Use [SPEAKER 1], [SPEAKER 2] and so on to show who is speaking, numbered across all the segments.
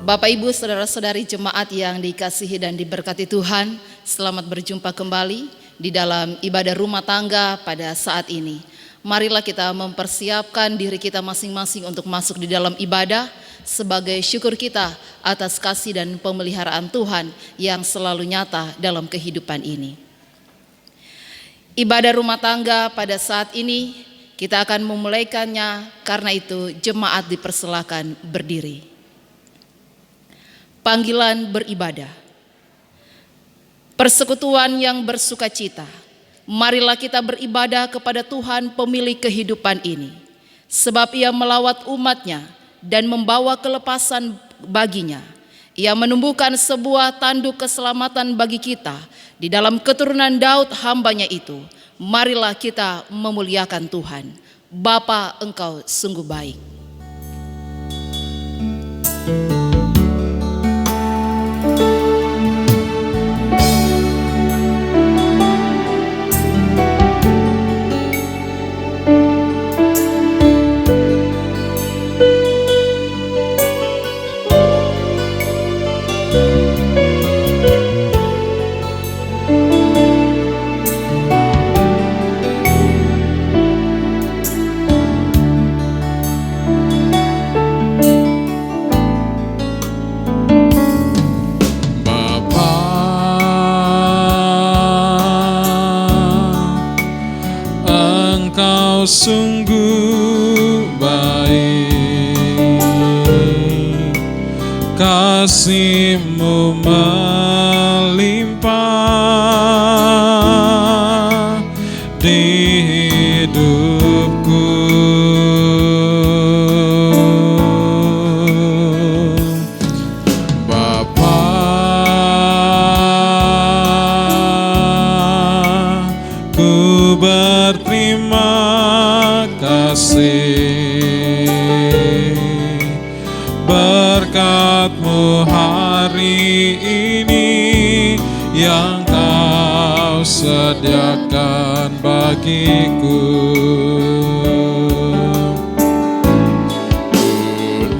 [SPEAKER 1] Bapak Ibu saudara-saudari jemaat yang dikasihi dan diberkati Tuhan, selamat berjumpa kembali di dalam ibadah rumah tangga pada saat ini. Marilah kita mempersiapkan diri kita masing-masing untuk masuk di dalam ibadah sebagai syukur kita atas kasih dan pemeliharaan Tuhan yang selalu nyata dalam kehidupan ini. Ibadah rumah tangga pada saat ini kita akan memulaikannya, karena itu jemaat dipersilakan berdiri. Panggilan beribadah. Persekutuan yang bersukacita. Marilah kita beribadah kepada Tuhan pemilik kehidupan ini. Sebab Ia melawat umat-Nya dan membawa kelepasan baginya. Ia menumbuhkan sebuah tanduk keselamatan bagi kita di dalam keturunan Daud hamba-Nya itu. Marilah kita memuliakan Tuhan. Bapa, Engkau sungguh baik.
[SPEAKER 2] Sungguh baik, kasih-Mu melimpah di hidupku. Bapa, ku berterima kasih berkat-Mu hari ini yang Kau sediakan bagiku.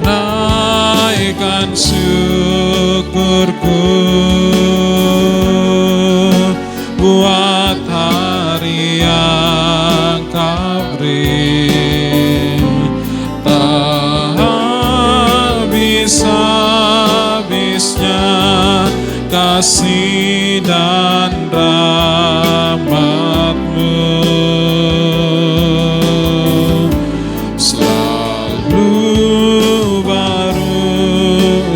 [SPEAKER 2] Naikkan syukurku buat hari yang Kau beri. Habis-habisnya kasih dan rahmat-Mu selalu baru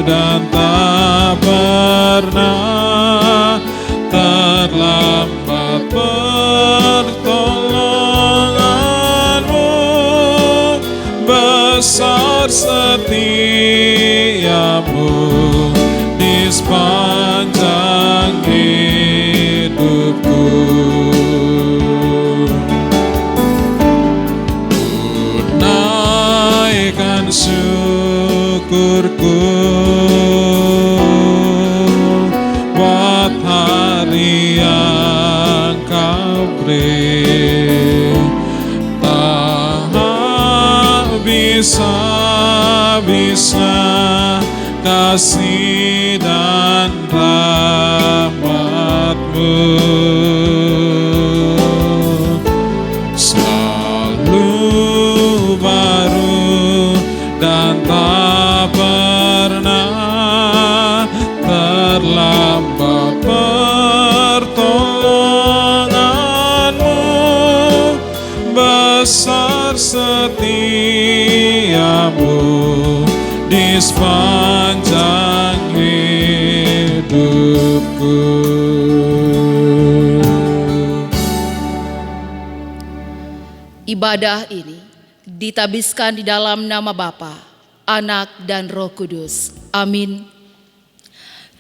[SPEAKER 2] dan tak pernah terlambat. Pertolongan-Mu besar, setia-Mu di sepanjang hidupku. Ku naikkan syukurku buat hari yang Kau beri. Tak habis-habisnya kasih dan rahmat-Mu selalu baru dan tak pernah terlambat. Pertolongan-Mu besar, setia-Mu di sepanjang hidupku.
[SPEAKER 1] Ibadah ini ditabiskan di dalam nama Bapa, Anak, dan Roh Kudus. Amin.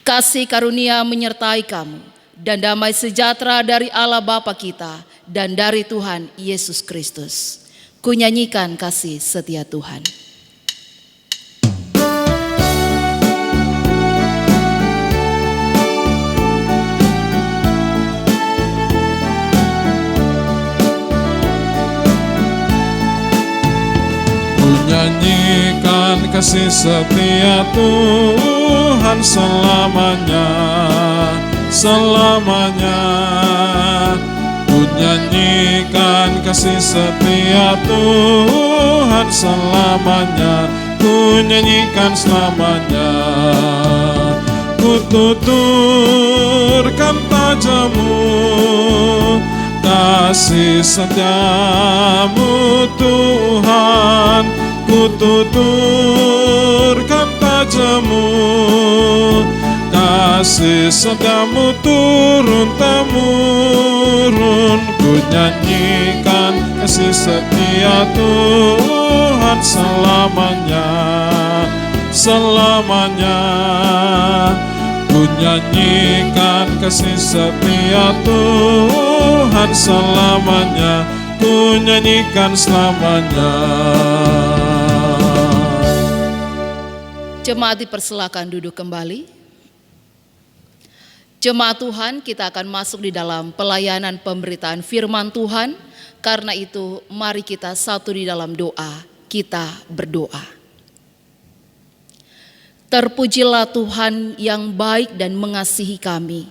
[SPEAKER 1] Kasih karunia menyertai kamu, dan damai sejahtera dari Allah Bapa kita dan dari Tuhan Yesus Kristus. Kunyanyikan kasih setia Tuhan.
[SPEAKER 2] Nyanyikan nyanyikan kasih setia Tuhan selamanya, selamanya. Ku nyanyikan kasih setia Tuhan selamanya, ku nyanyikan selamanya. Ku tuturkan padamu kasih setiamu Tuhan, ku tuturkan padamu kasih setiamu turun-temurun. Ku nyanyikan kasih setia Tuhan selamanya, selamanya. Ku nyanyikan kasih setia Tuhan selamanya, ku nyanyikan selamanya.
[SPEAKER 1] Jemaat dipersilakan duduk kembali. Jemaat Tuhan, kita akan masuk di dalam pelayanan pemberitaan firman Tuhan. Karena itu mari kita satu di dalam doa, kita berdoa. Terpujilah Tuhan yang baik dan mengasihi kami,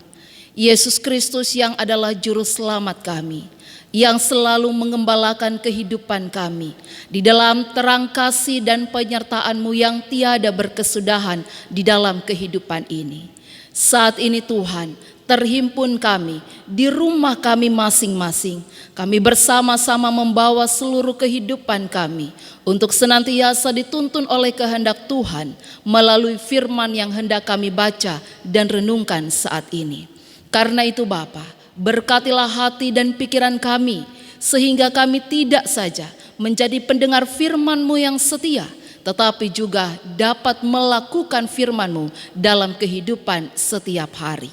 [SPEAKER 1] Yesus Kristus yang adalah juru selamat kami, yang selalu mengembalakan kehidupan kami di dalam terang kasih dan penyertaan-Mu yang tiada berkesudahan di dalam kehidupan ini. Saat ini Tuhan, terhimpun kami di rumah kami masing-masing. Kami bersama-sama membawa seluruh kehidupan kami untuk senantiasa dituntun oleh kehendak Tuhan melalui firman yang hendak kami baca dan renungkan saat ini. Karena itu Bapa, berkatilah hati dan pikiran kami sehingga kami tidak saja menjadi pendengar firman-Mu yang setia, tetapi juga dapat melakukan firman-Mu dalam kehidupan setiap hari.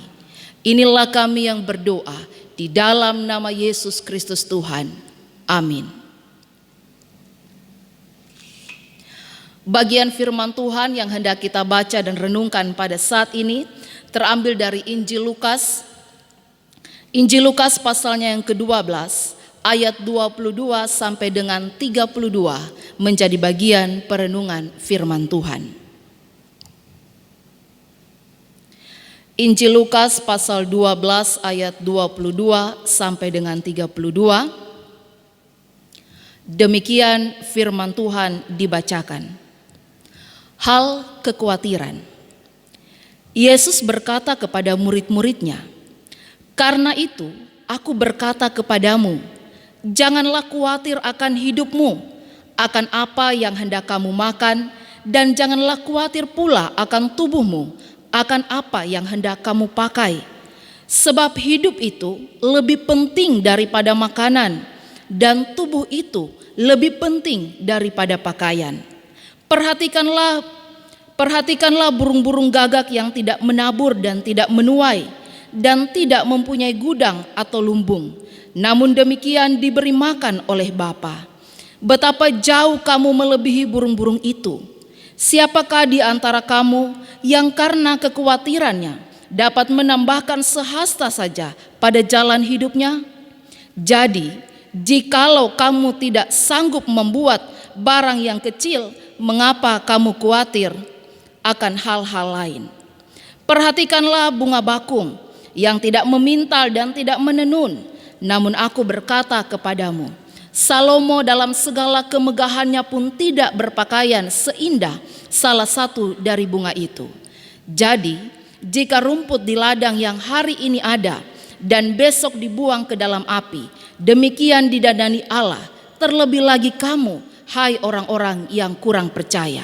[SPEAKER 1] Inilah kami yang berdoa di dalam nama Yesus Kristus Tuhan. Amin. Bagian firman Tuhan yang hendak kita baca dan renungkan pada saat ini terambil dari Injil Lukas. Injil Lukas pasalnya yang ke-12 ayat 22 sampai dengan 32 menjadi bagian perenungan firman Tuhan. Injil Lukas pasal 12 ayat 22 sampai dengan 32. Demikian firman Tuhan dibacakan. Hal kekhawatiran. Yesus berkata kepada murid-muridnya, "Karena itu aku berkata kepadamu, janganlah khawatir akan hidupmu, akan apa yang hendak kamu makan, dan janganlah khawatir pula akan tubuhmu, akan apa yang hendak kamu pakai. Sebab hidup itu lebih penting daripada makanan, dan tubuh itu lebih penting daripada pakaian. Perhatikanlah burung-burung gagak yang tidak menabur dan tidak menuai, dan tidak mempunyai gudang atau lumbung, namun demikian diberi makan oleh Bapa. Betapa jauh kamu melebihi burung-burung itu. Siapakah di antara kamu yang karena kekhawatirannya dapat menambahkan sehasta saja pada jalan hidupnya? Jadi, jikalau kamu tidak sanggup membuat barang yang kecil, mengapa kamu khawatir akan hal-hal lain? Perhatikanlah bunga bakung yang tidak memintal dan tidak menenun, namun aku berkata kepadamu, Salomo dalam segala kemegahannya pun tidak berpakaian seindah salah satu dari bunga itu. Jadi, jika rumput di ladang yang hari ini ada dan besok dibuang ke dalam api, demikian didandani Allah, terlebih lagi kamu, hai orang-orang yang kurang percaya.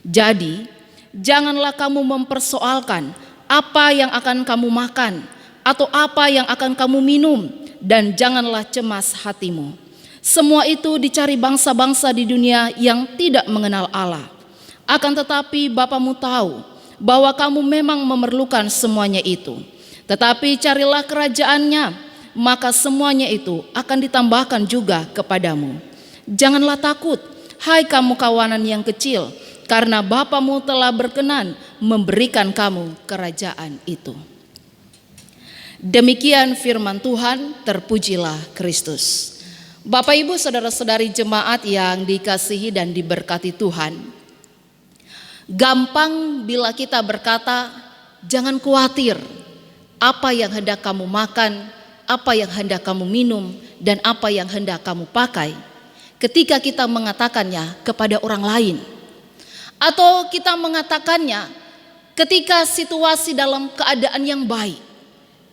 [SPEAKER 1] Jadi, janganlah kamu mempersoalkan apa yang akan kamu makan atau apa yang akan kamu minum, dan janganlah cemas hatimu. Semua itu dicari bangsa-bangsa di dunia yang tidak mengenal Allah. Akan tetapi Bapamu tahu bahwa kamu memang memerlukan semuanya itu. Tetapi carilah kerajaannya, maka semuanya itu akan ditambahkan juga kepadamu. Janganlah takut, hai kamu kawanan yang kecil, karena Bapamu telah berkenan memberikan kamu kerajaan itu. Demikian firman Tuhan, terpujilah Kristus. Bapak Ibu saudara-saudari jemaat yang dikasihi dan diberkati Tuhan, Gampang bila kita berkata, jangan khawatir apa yang hendak kamu makan, apa yang hendak kamu minum, dan apa yang hendak kamu pakai, ketika kita mengatakannya kepada orang lain. Atau kita mengatakannya ketika situasi dalam keadaan yang baik.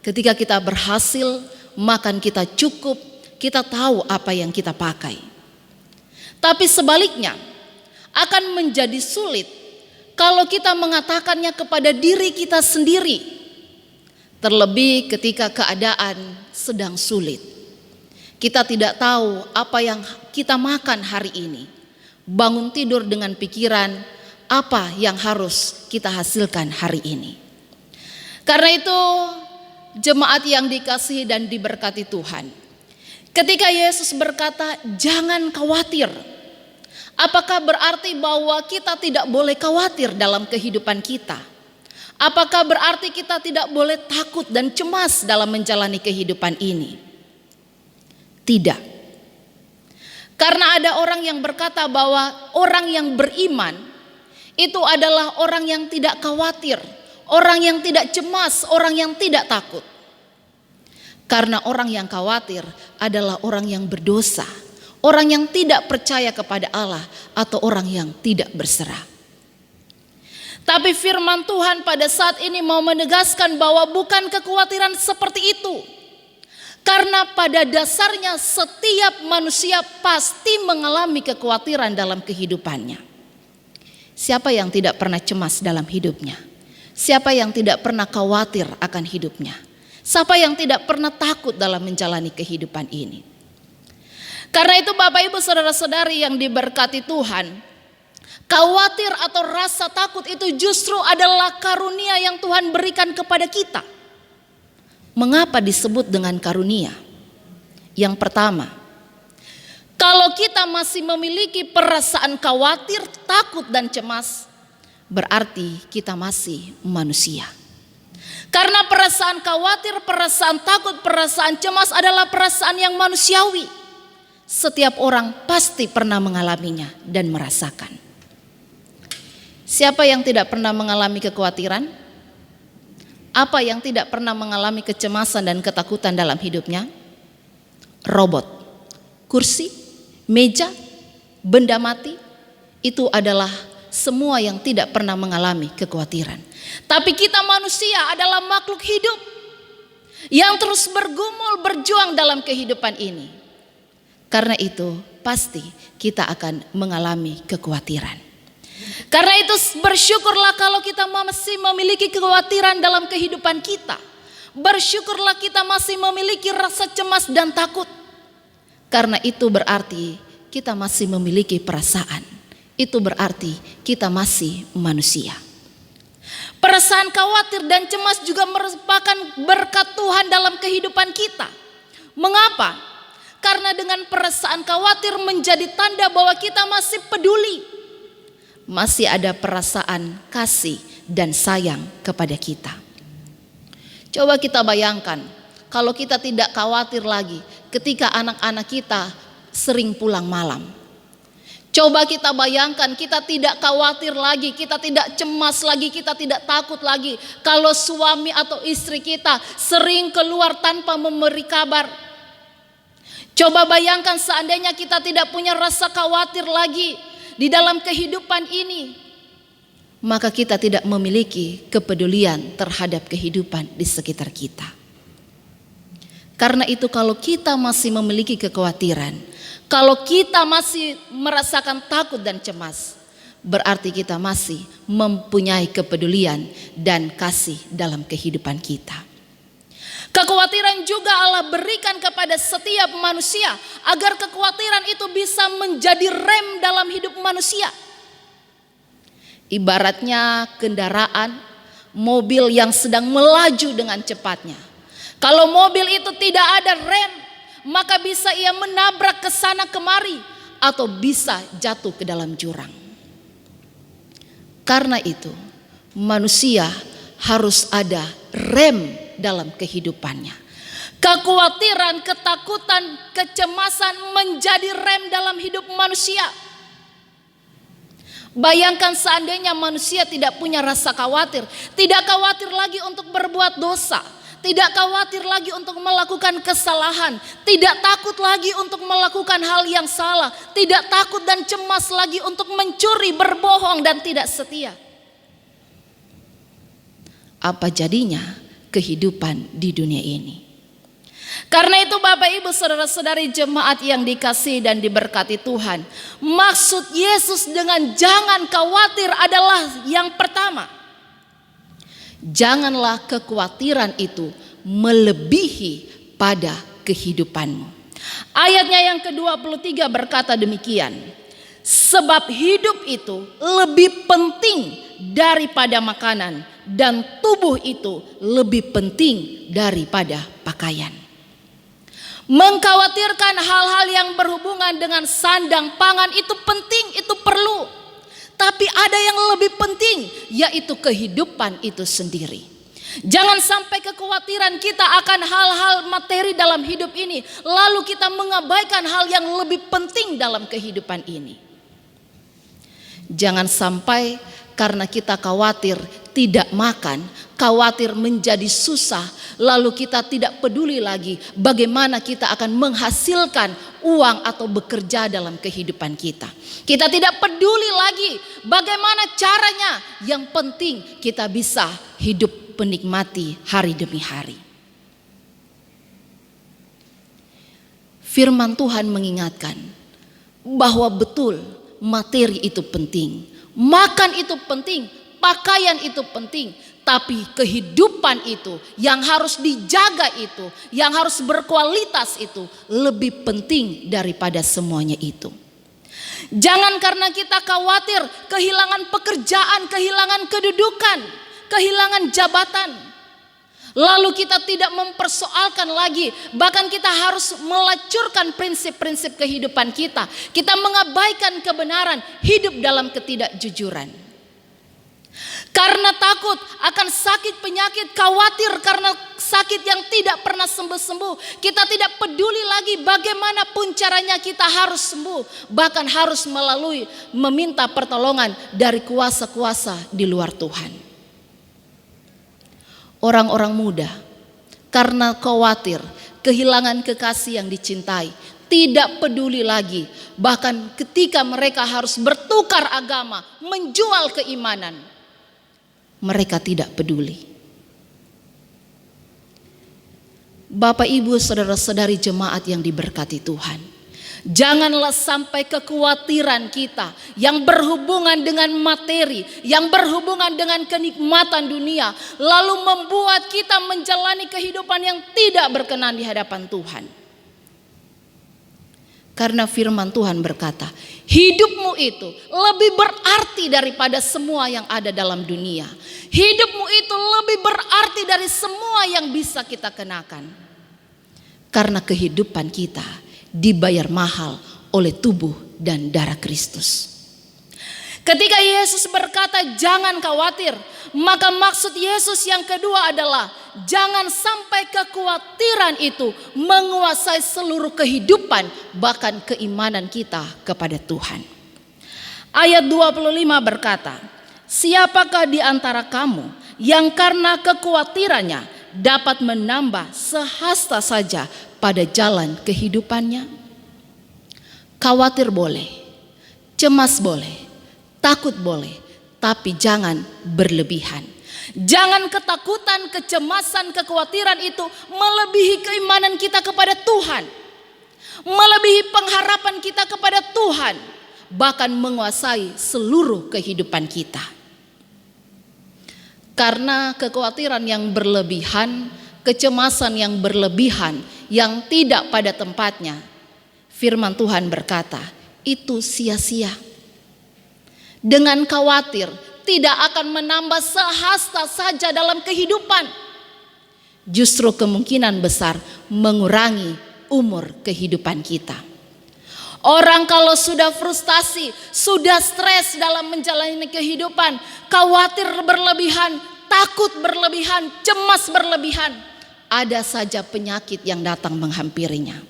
[SPEAKER 1] Ketika kita berhasil, makan kita cukup, kita tahu apa yang kita pakai. Tapi sebaliknya, akan menjadi sulit kalau kita mengatakannya kepada diri kita sendiri, terlebih ketika keadaan sedang sulit. Kita tidak tahu apa yang kita makan hari ini. Bangun tidur dengan pikiran apa yang harus kita hasilkan hari ini. Karena itu, jemaat yang dikasihi dan diberkati Tuhan, ketika Yesus berkata, jangan khawatir, apakah berarti bahwa kita tidak boleh khawatir dalam kehidupan kita? Apakah berarti kita tidak boleh takut dan cemas dalam menjalani kehidupan ini? Tidak. Karena ada orang yang berkata bahwa orang yang beriman itu adalah orang yang tidak khawatir, orang yang tidak cemas, orang yang tidak takut. Karena orang yang khawatir adalah orang yang berdosa, orang yang tidak percaya kepada Allah, atau orang yang tidak berserah. Tapi firman Tuhan pada saat ini mau menegaskan bahwa bukan kekhawatiran seperti itu. Karena pada dasarnya setiap manusia pasti mengalami kekhawatiran dalam kehidupannya. Siapa yang tidak pernah cemas dalam hidupnya? Siapa yang tidak pernah khawatir akan hidupnya? Siapa yang tidak pernah takut dalam menjalani kehidupan ini? Karena itu Bapak Ibu saudara-saudari yang diberkati Tuhan, khawatir atau rasa takut itu justru adalah karunia yang Tuhan berikan kepada kita. Mengapa disebut dengan karunia? Yang pertama, kalau kita masih memiliki perasaan khawatir, takut dan cemas, berarti kita masih manusia. Karena perasaan khawatir, perasaan takut, perasaan cemas adalah perasaan yang manusiawi. Setiap orang pasti pernah mengalaminya dan merasakan. Siapa yang tidak pernah mengalami kekhawatiran? Apa yang tidak pernah mengalami kecemasan dan ketakutan dalam hidupnya? Robot, kursi, meja, benda mati, itu adalah semua yang tidak pernah mengalami kekhawatiran. Tapi kita manusia adalah makhluk hidup yang terus bergumul, berjuang dalam kehidupan ini. Karena itu pasti kita akan mengalami kekhawatiran. Karena itu bersyukurlah kalau kita masih memiliki kekhawatiran dalam kehidupan kita. Bersyukurlah kita masih memiliki rasa cemas dan takut. Karena itu berarti kita masih memiliki perasaan. Itu berarti kita masih manusia. Perasaan khawatir dan cemas juga merupakan berkat Tuhan dalam kehidupan kita. Mengapa? Karena dengan perasaan khawatir menjadi tanda bahwa kita masih peduli. Masih ada perasaan kasih dan sayang kepada kita. Coba kita bayangkan, kalau kita tidak khawatir lagi ketika anak-anak kita sering pulang malam. Coba kita bayangkan, kita tidak khawatir lagi, kita tidak cemas lagi, kita tidak takut lagi kalau suami atau istri kita sering keluar tanpa memberi kabar. Coba bayangkan seandainya kita tidak punya rasa khawatir lagi di dalam kehidupan ini, maka kita tidak memiliki kepedulian terhadap kehidupan di sekitar kita. Karena itu kalau kita masih memiliki kekhawatiran, kalau kita masih merasakan takut dan cemas, berarti kita masih mempunyai kepedulian dan kasih dalam kehidupan kita. Kekhawatiran juga Allah berikan kepada setiap manusia agar kekhawatiran itu bisa menjadi rem dalam hidup manusia. Ibaratnya kendaraan, mobil yang sedang melaju dengan cepatnya. Kalau mobil itu tidak ada rem, maka bisa ia menabrak ke sana kemari atau bisa jatuh ke dalam jurang. Karena itu, manusia harus ada rem dalam kehidupannya. Kekhawatiran, ketakutan, kecemasan menjadi rem dalam hidup manusia. Bayangkan seandainya manusia tidak punya rasa khawatir, tidak khawatir lagi untuk berbuat dosa, tidak khawatir lagi untuk melakukan kesalahan, tidak takut lagi untuk melakukan hal yang salah, tidak takut dan cemas lagi untuk mencuri, berbohong dan tidak setia. Apa jadinya kehidupan di dunia ini? Karena itu Bapak Ibu saudara-saudari jemaat yang dikasihi dan diberkati Tuhan, maksud Yesus dengan jangan khawatir adalah yang pertama, janganlah kekhawatiran itu melebihi pada kehidupanmu. Ayatnya yang ke-23 berkata demikian, sebab hidup itu lebih penting daripada makanan dan tubuh itu lebih penting daripada pakaian. Mengkhawatirkan hal-hal yang berhubungan dengan sandang pangan itu penting, itu perlu. Tapi ada yang lebih penting, yaitu kehidupan itu sendiri. Jangan sampai kekhawatiran kita akan hal-hal materi dalam hidup ini, lalu kita mengabaikan hal yang lebih penting dalam kehidupan ini. Jangan sampai karena kita khawatir tidak makan, khawatir menjadi susah, lalu kita tidak peduli lagi bagaimana kita akan menghasilkan uang atau bekerja dalam kehidupan kita. Kita tidak peduli lagi bagaimana caranya, yang penting kita bisa hidup menikmati hari demi hari. Firman Tuhan mengingatkan bahwa betul materi itu penting, makan itu penting, pakaian itu penting, tapi kehidupan itu yang harus dijaga itu, yang harus berkualitas itu lebih penting daripada semuanya itu. Jangan karena kita khawatir kehilangan pekerjaan, kehilangan kedudukan, kehilangan jabatan, lalu kita tidak mempersoalkan lagi, bahkan kita harus melacurkan prinsip-prinsip kehidupan kita. Kita mengabaikan kebenaran, hidup dalam ketidakjujuran. Karena takut akan sakit penyakit, khawatir karena sakit yang tidak pernah sembuh-sembuh, kita tidak peduli lagi bagaimanapun caranya kita harus sembuh, bahkan harus meminta pertolongan dari kuasa-kuasa di luar Tuhan. Orang-orang muda karena khawatir kehilangan kekasih yang dicintai, tidak peduli lagi, bahkan ketika mereka harus bertukar agama, menjual keimanan, mereka tidak peduli. Bapak Ibu saudara-saudari jemaat yang diberkati Tuhan, janganlah sampai kekhawatiran kita yang berhubungan dengan materi, yang berhubungan dengan kenikmatan dunia, lalu membuat kita menjalani kehidupan yang tidak berkenan di hadapan Tuhan. Karena firman Tuhan berkata, hidupmu itu lebih berarti daripada semua yang ada dalam dunia. Hidupmu itu lebih berarti dari semua yang bisa kita kenakan. Karena kehidupan kita dibayar mahal oleh tubuh dan darah Kristus. Ketika Yesus berkata jangan khawatir, maka maksud Yesus yang kedua adalah jangan sampai kekhawatiran itu menguasai seluruh kehidupan, bahkan keimanan kita kepada Tuhan. Ayat 25 berkata, siapakah di antara kamu yang karena kekhawatirannya dapat menambah sehasta saja pada jalan kehidupannya? Khawatir boleh, cemas boleh, takut boleh, tapi jangan berlebihan. Jangan ketakutan, kecemasan, kekhawatiran itu melebihi keimanan kita kepada Tuhan, melebihi pengharapan kita kepada Tuhan, bahkan menguasai seluruh kehidupan kita. Karena kekhawatiran yang berlebihan, kecemasan yang berlebihan, yang tidak pada tempatnya, firman Tuhan berkata, itu sia-sia. Dengan khawatir tidak akan menambah sehasta saja dalam kehidupan, justru kemungkinan besar mengurangi umur kehidupan kita. Orang kalau sudah frustasi, sudah stres dalam menjalani kehidupan, khawatir berlebihan, takut berlebihan, cemas berlebihan, ada saja penyakit yang datang menghampirinya.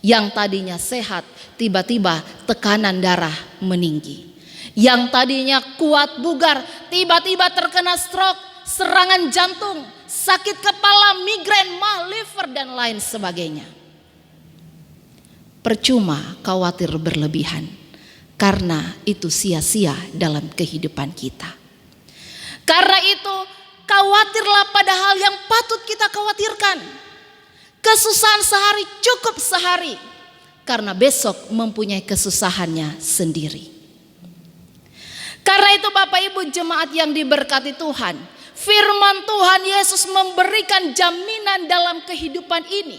[SPEAKER 1] Yang tadinya sehat, tiba-tiba tekanan darah meninggi. Yang tadinya kuat bugar, tiba-tiba terkena stroke, serangan jantung, sakit kepala, migrain, mah, liver, dan lain sebagainya. Percuma khawatir berlebihan, karena itu sia-sia dalam kehidupan kita. Karena itu khawatirlah pada hal yang patut kita khawatirkan. Kesusahan sehari cukup sehari, karena besok mempunyai kesusahannya sendiri. Karena itu Bapak Ibu jemaat yang diberkati Tuhan, firman Tuhan Yesus memberikan jaminan dalam kehidupan ini.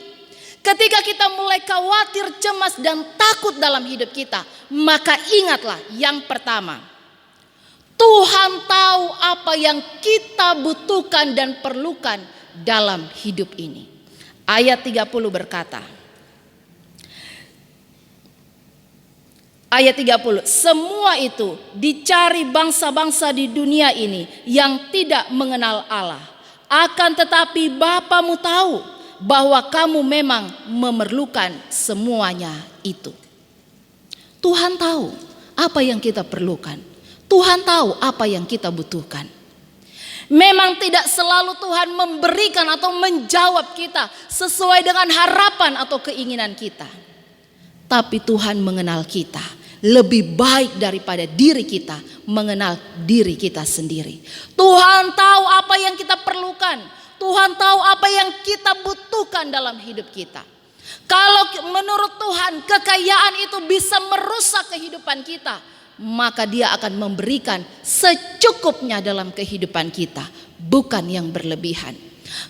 [SPEAKER 1] Ketika kita mulai khawatir, cemas, dan takut dalam hidup kita, maka ingatlah yang pertama, Tuhan tahu apa yang kita butuhkan dan perlukan dalam hidup ini. Ayat 30 berkata, ayat 30, semua itu dicari bangsa-bangsa di dunia ini yang tidak mengenal Allah. Akan tetapi Bapamu tahu bahwa kamu memang memerlukan semuanya itu. Tuhan tahu apa yang kita perlukan. Tuhan tahu apa yang kita butuhkan. Memang tidak selalu Tuhan memberikan atau menjawab kita sesuai dengan harapan atau keinginan kita. Tapi Tuhan mengenal kita lebih baik daripada diri kita mengenal diri kita sendiri. Tuhan tahu apa yang kita perlukan. Tuhan tahu apa yang kita butuhkan dalam hidup kita. Kalau menurut Tuhan kekayaan itu bisa merusak kehidupan kita, maka Dia akan memberikan secukupnya dalam kehidupan kita, bukan yang berlebihan.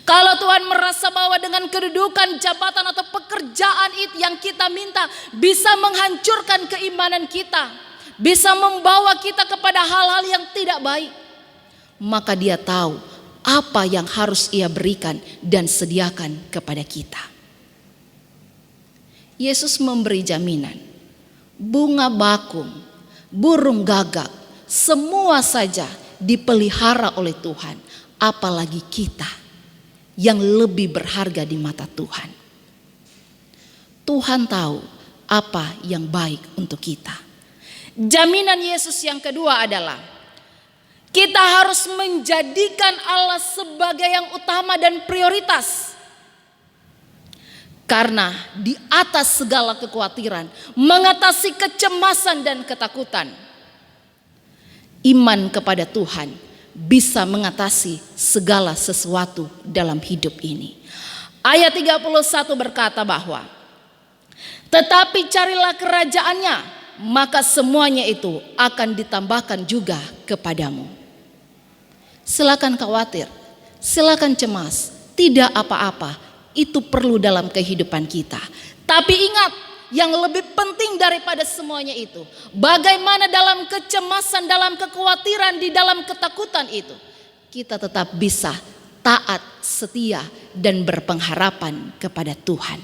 [SPEAKER 1] Kalau Tuhan merasa bahwa dengan kedudukan, jabatan atau pekerjaan itu yang kita minta bisa menghancurkan keimanan kita, bisa membawa kita kepada hal-hal yang tidak baik, maka Dia tahu apa yang harus Ia berikan dan sediakan kepada kita. Yesus memberi jaminan, bunga bakung, burung gagak, semua saja dipelihara oleh Tuhan, apalagi kita yang lebih berharga di mata Tuhan. Tuhan tahu apa yang baik untuk kita. Jaminan Yesus yang kedua adalah kita harus menjadikan Allah sebagai yang utama dan prioritas. Karena di atas segala kekhawatiran, mengatasi kecemasan dan ketakutan, iman kepada Tuhan bisa mengatasi segala sesuatu dalam hidup ini. Ayat 31 berkata bahwa, tetapi carilah kerajaannya, maka semuanya itu akan ditambahkan juga kepadamu. Silakan khawatir, silakan cemas, tidak apa-apa. Itu perlu dalam kehidupan kita. Tapi ingat, yang lebih penting daripada semuanya itu, bagaimana dalam kecemasan, dalam kekhawatiran, di dalam ketakutan itu, kita tetap bisa taat, setia, dan berpengharapan kepada Tuhan.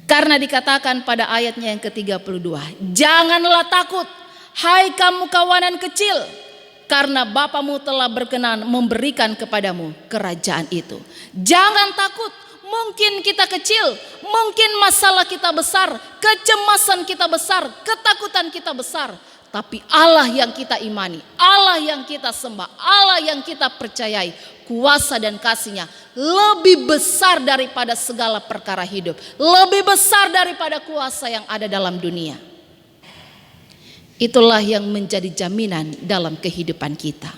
[SPEAKER 1] Karena dikatakan pada ayatnya yang ke-32, janganlah takut, hai kamu kawanan kecil, karena Bapamu telah berkenan memberikan kepadamu kerajaan itu. Jangan takut, mungkin kita kecil, mungkin masalah kita besar, kecemasan kita besar, ketakutan kita besar. Tapi Allah yang kita imani, Allah yang kita sembah, Allah yang kita percayai, kuasa dan kasih-Nya lebih besar daripada segala perkara hidup, lebih besar daripada kuasa yang ada dalam dunia. Itulah yang menjadi jaminan dalam kehidupan kita.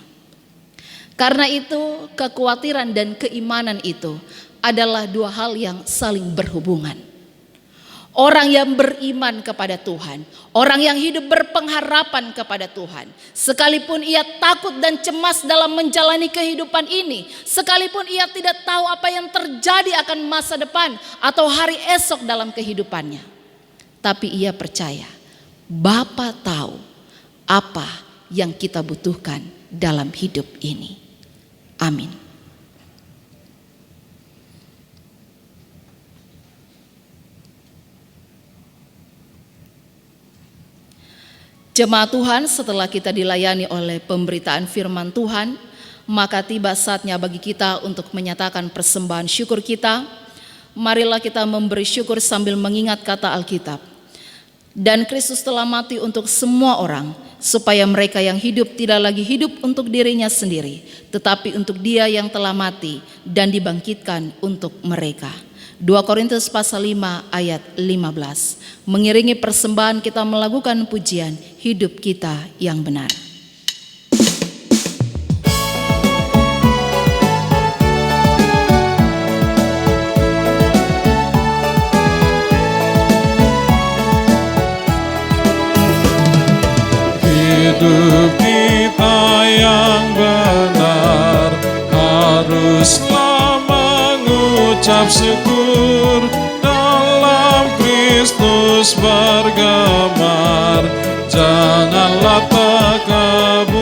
[SPEAKER 1] Karena itu kekhawatiran dan keimanan itu adalah dua hal yang saling berhubungan. Orang yang beriman kepada Tuhan, orang yang hidup berpengharapan kepada Tuhan, sekalipun ia takut dan cemas dalam menjalani kehidupan ini, sekalipun ia tidak tahu apa yang terjadi akan masa depan atau hari esok dalam kehidupannya, tapi ia percaya Bapa tahu apa yang kita butuhkan dalam hidup ini. Amin. Jemaat Tuhan, setelah kita dilayani oleh pemberitaan firman Tuhan, maka tiba saatnya bagi kita untuk menyatakan persembahan syukur kita. Marilah kita memberi syukur sambil mengingat kata Alkitab. Dan Kristus telah mati untuk semua orang, supaya mereka yang hidup tidak lagi hidup untuk dirinya sendiri, tetapi untuk Dia yang telah mati dan dibangkitkan untuk mereka. 2 Korintus pasal 5 ayat 15. Mengiringi persembahan kita melakukan pujian hidup kita yang benar.
[SPEAKER 2] Hidup kita yang benar haruslah mengucap syukur, dalam Kristus bergemar, janganlah takabur.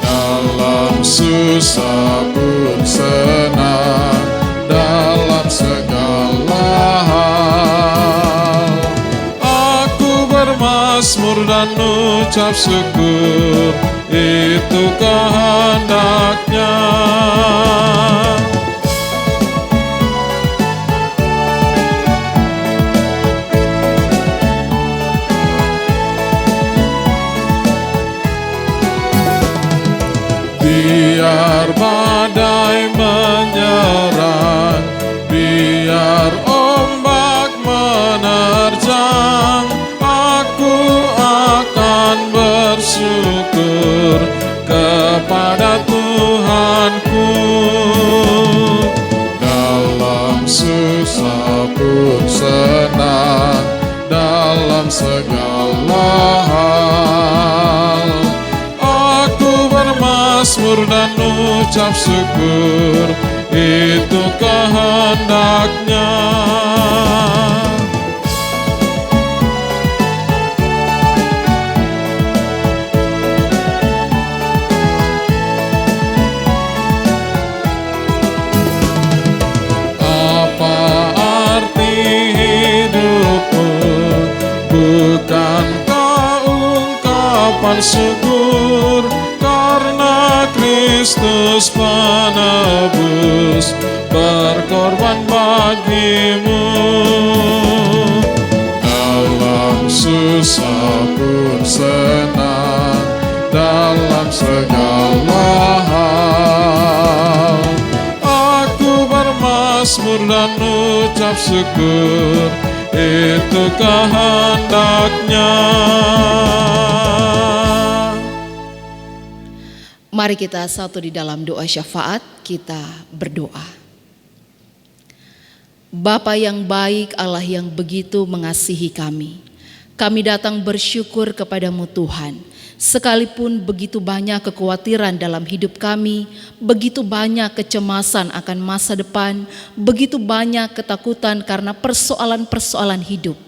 [SPEAKER 2] Dalam susah pun senang, dalam segala hal aku bermazmur dan ucap syukur, itu kehendaknya. Biar badai menyerang, biar ombak menerjang, aku akan bersyukur kepada Tuhanku. Dalam susah pun senang, dalam segala hal aku bermazmur dan ucap syukur, itu kehendaknya. Apa arti hidupku? Bukankah ungkapan syukur karena Kristus penebus berkorban bagimu. Dalam susah pun senang, dalam segala hal aku bermazmur dan ucap syukur, itu kehendaknya.
[SPEAKER 1] Mari kita satu di dalam doa syafaat, kita berdoa. Bapa yang baik, Allah yang begitu mengasihi kami datang bersyukur kepadamu Tuhan. Sekalipun begitu banyak kekhawatiran dalam hidup kami, begitu banyak kecemasan akan masa depan, begitu banyak ketakutan karena persoalan-persoalan hidup.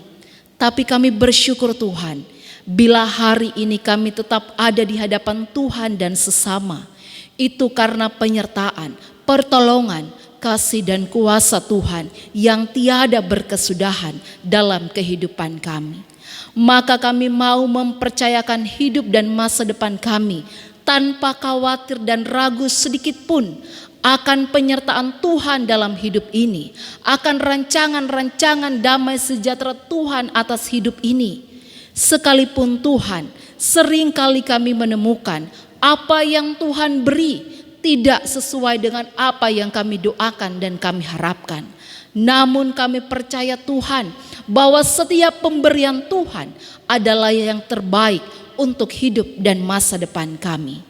[SPEAKER 1] Tapi kami bersyukur Tuhan, bila hari ini kami tetap ada di hadapan Tuhan dan sesama, itu karena penyertaan, pertolongan, kasih dan kuasa Tuhan yang tiada berkesudahan dalam kehidupan kami. Maka kami mau mempercayakan hidup dan masa depan kami tanpa khawatir dan ragu sedikit pun akan penyertaan Tuhan dalam hidup ini, akan rancangan-rancangan damai sejahtera Tuhan atas hidup ini. Sekalipun Tuhan, seringkali kami menemukan apa yang Tuhan beri tidak sesuai dengan apa yang kami doakan dan kami harapkan. Namun kami percaya Tuhan bahwa setiap pemberian Tuhan adalah yang terbaik untuk hidup dan masa depan kami.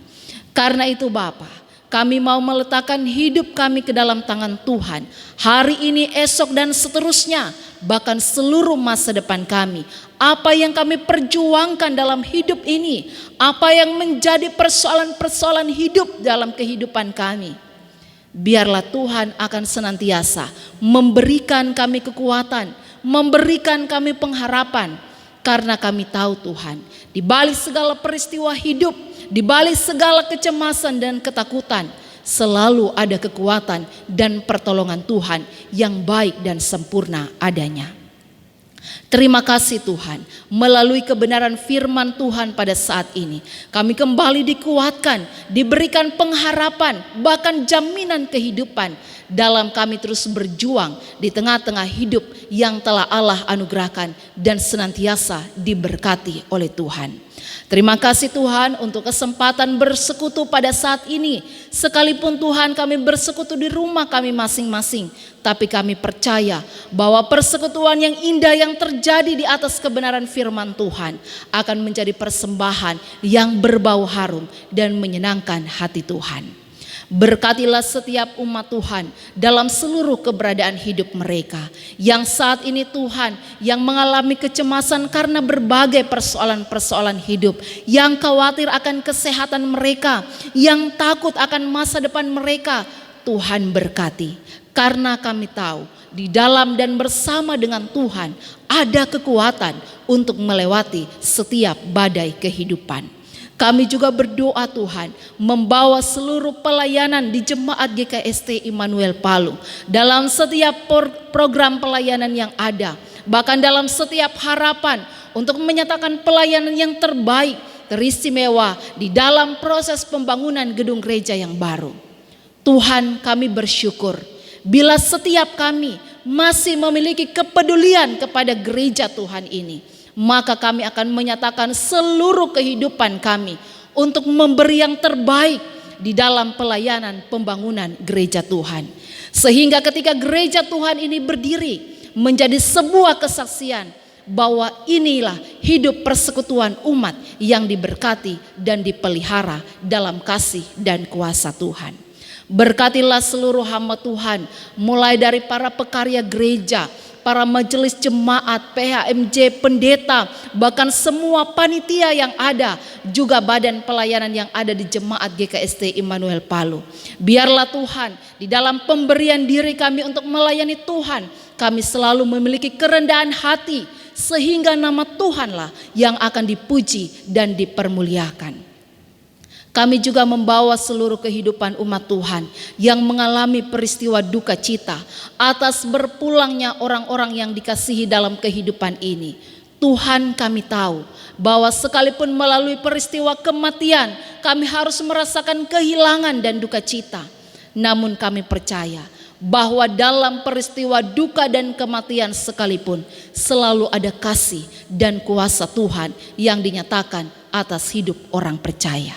[SPEAKER 1] Karena itu Bapa, kami mau meletakkan hidup kami ke dalam tangan Tuhan. Hari ini, esok dan seterusnya, bahkan seluruh masa depan kami. Apa yang kami perjuangkan dalam hidup ini, apa yang menjadi persoalan-persoalan hidup dalam kehidupan kami, biarlah Tuhan akan senantiasa memberikan kami kekuatan, memberikan kami pengharapan. Karena kami tahu Tuhan, di balik segala peristiwa hidup, di balik segala kecemasan dan ketakutan, selalu ada kekuatan dan pertolongan Tuhan yang baik dan sempurna adanya. Terima kasih Tuhan, melalui kebenaran firman Tuhan pada saat ini kami kembali dikuatkan, diberikan pengharapan, bahkan jaminan kehidupan dalam kami terus berjuang di tengah-tengah hidup yang telah Allah anugerahkan dan senantiasa diberkati oleh Tuhan. Terima kasih Tuhan untuk kesempatan bersekutu pada saat ini. Sekalipun Tuhan kami bersekutu di rumah kami masing-masing, tapi kami percaya bahwa persekutuan yang indah yang terjadi di atas kebenaran firman Tuhan akan menjadi persembahan yang berbau harum dan menyenangkan hati Tuhan. Berkatilah setiap umat Tuhan dalam seluruh keberadaan hidup mereka yang saat ini Tuhan yang mengalami kecemasan karena berbagai persoalan-persoalan hidup, yang khawatir akan kesehatan mereka, yang takut akan masa depan mereka. Tuhan berkati, karena kami tahu di dalam dan bersama dengan Tuhan ada kekuatan untuk melewati setiap badai kehidupan. Kami juga berdoa Tuhan membawa seluruh pelayanan di Jemaat GKST Immanuel Palu dalam setiap program pelayanan yang ada, bahkan dalam setiap harapan untuk menyatakan pelayanan yang terbaik, teristimewa di dalam proses pembangunan gedung gereja yang baru. Tuhan, kami bersyukur bila setiap kami masih memiliki kepedulian kepada gereja Tuhan ini, maka kami akan menyatakan seluruh kehidupan kami untuk memberi yang terbaik di dalam pelayanan pembangunan gereja Tuhan. Sehingga ketika gereja Tuhan ini berdiri menjadi sebuah kesaksian bahwa inilah hidup persekutuan umat yang diberkati dan dipelihara dalam kasih dan kuasa Tuhan. Berkatilah seluruh hamba Tuhan, mulai dari para pekarya gereja, para majelis jemaat, PHMJ, pendeta, bahkan semua panitia yang ada, juga badan pelayanan yang ada di Jemaat GKST Immanuel Palu. Biarlah Tuhan di dalam pemberian diri kami untuk melayani Tuhan, kami selalu memiliki kerendahan hati, sehingga nama Tuhanlah yang akan dipuji dan dipermuliakan. Kami juga membawa seluruh kehidupan umat Tuhan yang mengalami peristiwa duka cita atas berpulangnya orang-orang yang dikasihi dalam kehidupan ini. Tuhan, kami tahu bahwa sekalipun melalui peristiwa kematian kami harus merasakan kehilangan dan duka cita. Namun kami percaya bahwa dalam peristiwa duka dan kematian sekalipun selalu ada kasih dan kuasa Tuhan yang dinyatakan atas hidup orang percaya.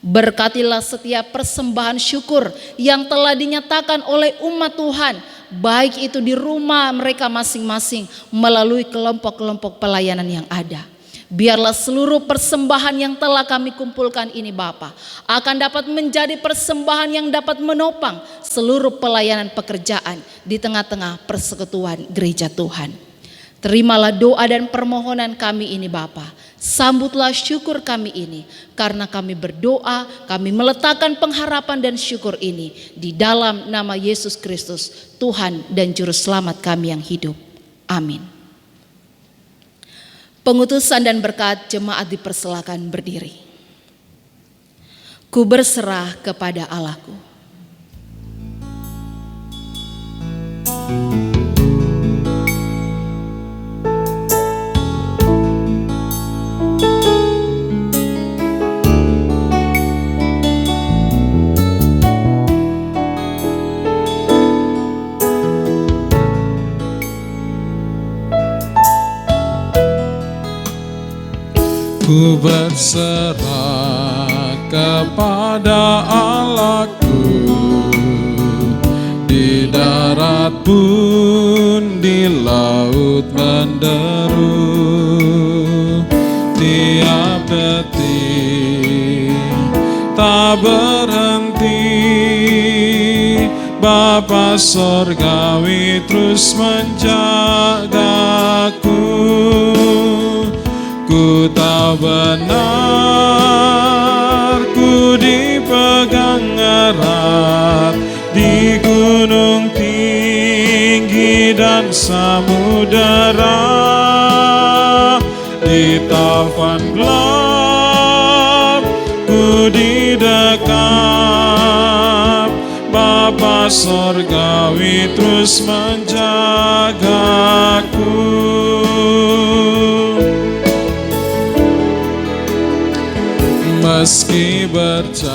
[SPEAKER 1] Berkatilah setiap persembahan syukur yang telah dinyatakan oleh umat Tuhan, baik itu di rumah mereka masing-masing melalui kelompok-kelompok pelayanan yang ada. Biarlah seluruh persembahan yang telah kami kumpulkan ini Bapa akan dapat menjadi persembahan yang dapat menopang seluruh pelayanan pekerjaan di tengah-tengah persekutuan gereja Tuhan. Terimalah doa dan permohonan kami ini Bapa. Sambutlah syukur kami ini, karena kami berdoa, kami meletakkan pengharapan dan syukur ini di dalam nama Yesus Kristus, Tuhan dan Juru Selamat kami yang hidup. Amin. Pengutusan dan berkat jemaat dipersilakan berdiri. Ku berserah kepada Allahku.
[SPEAKER 2] Ku berserah kepada Allahku, di darat pun di laut menderu, tiap detik tak berhenti. Bapa Sorgawi terus menjagaku. Ku tahu benar, ku dipegang erat di gunung tinggi dan samudera, di taufan gelap ku didekap. Bapa Sorgawi terus menjagaku. Meski berjalan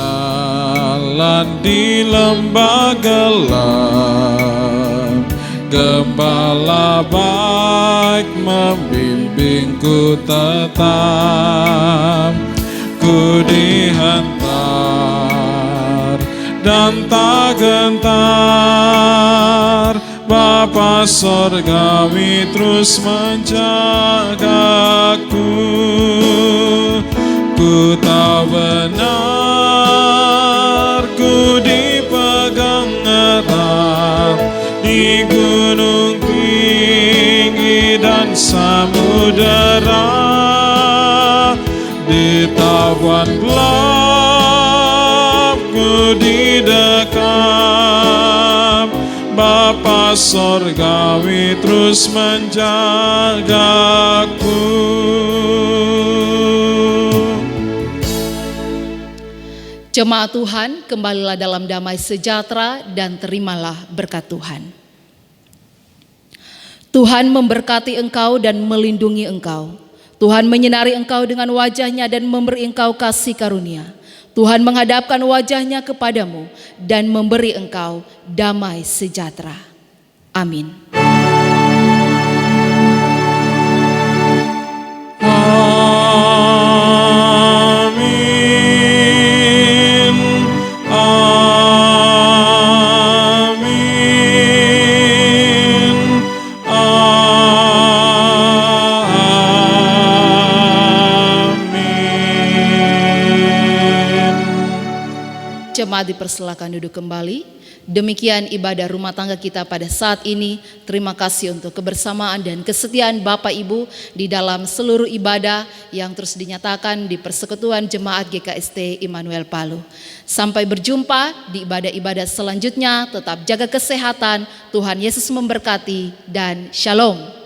[SPEAKER 2] di lembah gelap, Gembala baik membimbingku tetap. Ku dihantar dan tak gentar, Bapa Sorgawi terus menjagaku. Ku tahu benar, ku dipegang erat di gunung tinggi dan samudera, di tawan gelap ku didekap. Bapa Sorgawi terus menjagaku.
[SPEAKER 1] Jemaat Tuhan, kembalilah dalam damai sejahtera dan terimalah berkat Tuhan. Tuhan memberkati engkau dan melindungi engkau. Tuhan menyinari engkau dengan wajah-Nya dan memberi engkau kasih karunia. Tuhan menghadapkan wajah-Nya kepadamu dan memberi engkau damai sejahtera. Amin. Jemaat dipersilakan duduk kembali. Demikian ibadah rumah tangga kita pada saat ini. Terima kasih untuk kebersamaan dan kesetiaan Bapak Ibu di dalam seluruh ibadah yang terus dinyatakan di Persekutuan Jemaat GKST Immanuel Palu. Sampai berjumpa di ibadah-ibadah selanjutnya. Tetap jaga kesehatan. Tuhan Yesus memberkati dan shalom.